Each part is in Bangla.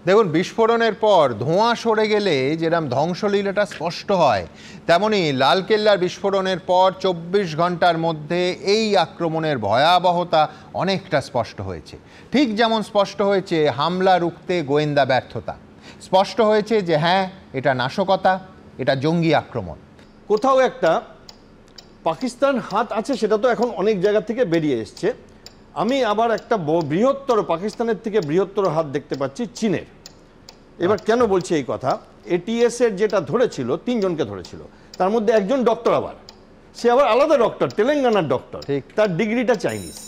দেখুন, বিস্ফোরণের পর ধোঁয়া সরে গেলে যেরকম ধ্বংসলীলাটা স্পষ্ট হয়, তেমনি লালকেল্লার বিস্ফোরণের পর 24 ঘন্টার মধ্যে এই আক্রমণের ভয়াবহতা অনেকটা স্পষ্ট হয়েছে। ঠিক যেমন স্পষ্ট হয়েছে হামলা রুখতে গোয়েন্দা ব্যর্থতা, স্পষ্ট হয়েছে যে হ্যাঁ, এটা নাশকতা, এটা জঙ্গি আক্রমণ। কোথাও একটা পাকিস্তান হাত আছে, সেটা তো এখন অনেক জায়গা থেকে বেরিয়ে এসছে। আমি আবার একটা বৃহত্তর, পাকিস্তানের থেকে বৃহত্তর হাত দেখতে পাচ্ছি চীনের। এবার কেন বলছি এই কথা, এটিএস এর যেটা ধরেছিল 3 জনকে ধরেছিল, তার মধ্যে একজন ডক্টর, আবার সে আবার আলাদা ডক্টর, তেলেঙ্গানার ডক্টর, তার ডিগ্রিটা চাইনিজ,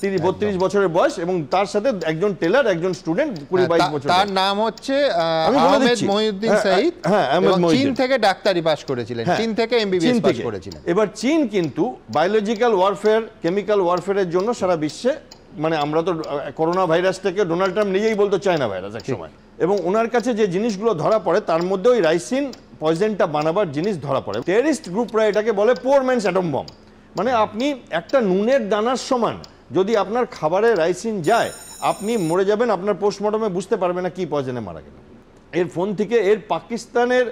32 বছরের বয়স, এবং তার সাথে একজন টেলার, একজন স্টুডেন্ট 20-22 বছর। তার নাম হচ্ছে আহমেদ মহিউদ্দিন সঈদ। চীন থেকে ডাক্তারি পাস করেছিলেন, চীন থেকে এমবিবিএস পাস করেছিলেন। এবার চীন কিন্তু বায়োলজিক্যাল ওয়ারফেয়ার, কেমিক্যাল ওয়ারফেয়ারের জন্য সারা বিশ্বে, মানে আমরা তো করোনা ভাইরাসটাকে ডোনাল্ড ট্রাম্প নিজেই বলতো চায়না ভাইরাস এক সময়, এবং ওনার কাছে যে জিনিসগুলো ধরা পড়ে তার মধ্যে ওই রাইসিন পয়জনটা বানাবার জিনিস ধরা পড়ে। টেররিস্ট গ্রুপরা এটাকে বলে পোর ম্যানস অ্যাটম বম। মানে আপনি একটা নুনের দানার সমান যদি আপনার খাবারে রাইসিন যায়, আপনি মরে যাবেন, আপনার পোস্টমর্টমে বুঝতে পারবেন না কি পয়জনে মারা গেল। এর ফোন থেকে এর পাকিস্তানের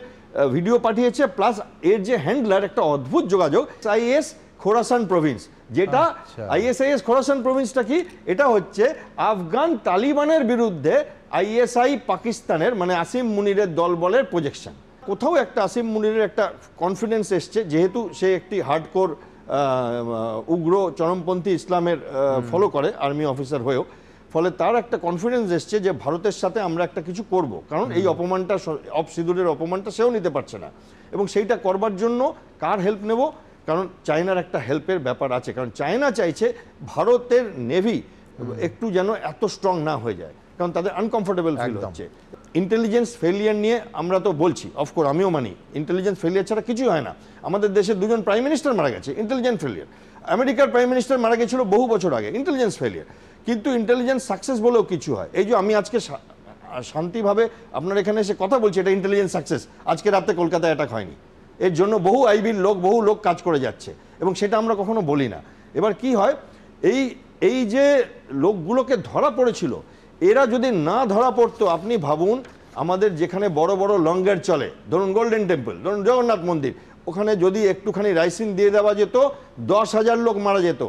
ভিডিও পাঠিয়েছে, প্লাস এর যে হ্যান্ডলার, একটা অদ্ভুত যোগাযোগ। আইএস খোরাসান প্রভিন্স, যেটা আইএসআইএস খোরাসান প্রভিন্সটা কি, এটা হচ্ছে আফগান তালিবানের বিরুদ্ধে আইএসআই পাকিস্তানের, মানে আসিম মুনিরের দলবলের প্রজেকশন। কোথাও একটা আসিম মুনিরের একটা কনফিডেন্স এসছে, যেহেতু সে একটি হার্ডকোর উগ্র চরমপন্থী ইসলামের ফলো করে আর্মি অফিসার হয়েও, ফলে তার একটা কনফিডেন্স এসছে যে ভারতের সাথে আমরা একটা কিছু করব, কারণ এই অপমানটা, অফ-সিঁদুরের অপমানটা সেও নিতে পারছে না, এবং সেইটা করবার জন্য কার হেল্প নেব, কারণ চায়নার একটা হেল্পের ব্যাপার আছে, কারণ চায়না চাইছে ভারতের নেভি একটু যেন এত স্ট্রং না হয়ে যায়, কারণ তাদের আনকমফোর্টেবল ফিল হচ্ছে। ইন্টেলিজেন্স ফেলিয়ার নিয়ে আমরা তো বলছি, অফকোর্স আমিও মানি, ইন্টেলিজেন্স ফেলিয়ার ছাড়া কিছুই হয় না। আমাদের দেশের 2 জন প্রাইম মিনিস্টার মারা গেছে ইন্টেলিজেন্স ফেলিয়ার, আমেরিকার প্রাইম মিনিস্টার মারা গেছিল বহু বছর আগে, ইন্টেলিজেন্স ফেলিয়ার। কিন্তু ইন্টেলিজেন্স সাকসেস বলেও কিছু হয়। এই যে আমি আজকে শান্তিভাবে আপনার এখানে এসে কথা বলছি, এটা ইন্টেলিজেন্স সাকসেস। আজকে রাতে কলকাতায় অ্যাটাক হয়নি, এর জন্য বহু আইবির লোক, বহু লোক কাজ করে যাচ্ছে, এবং সেটা আমরা কখনো বলি না। এবার কি হয়, এই যে লোকগুলোকে ধরা পড়েছিল, এরা যদি না ধরা পড়তো, আপনি ভাবুন আমাদের যেখানে বড় বড় লঙ্গার চলে, ধরুন গোল্ডেন টেম্পল, ধরুন জগন্নাথ মন্দির, ওখানে যদি একটুখানি রাইসিন দিয়ে দেওয়া যেত, 10,000 লোক মারা যেত।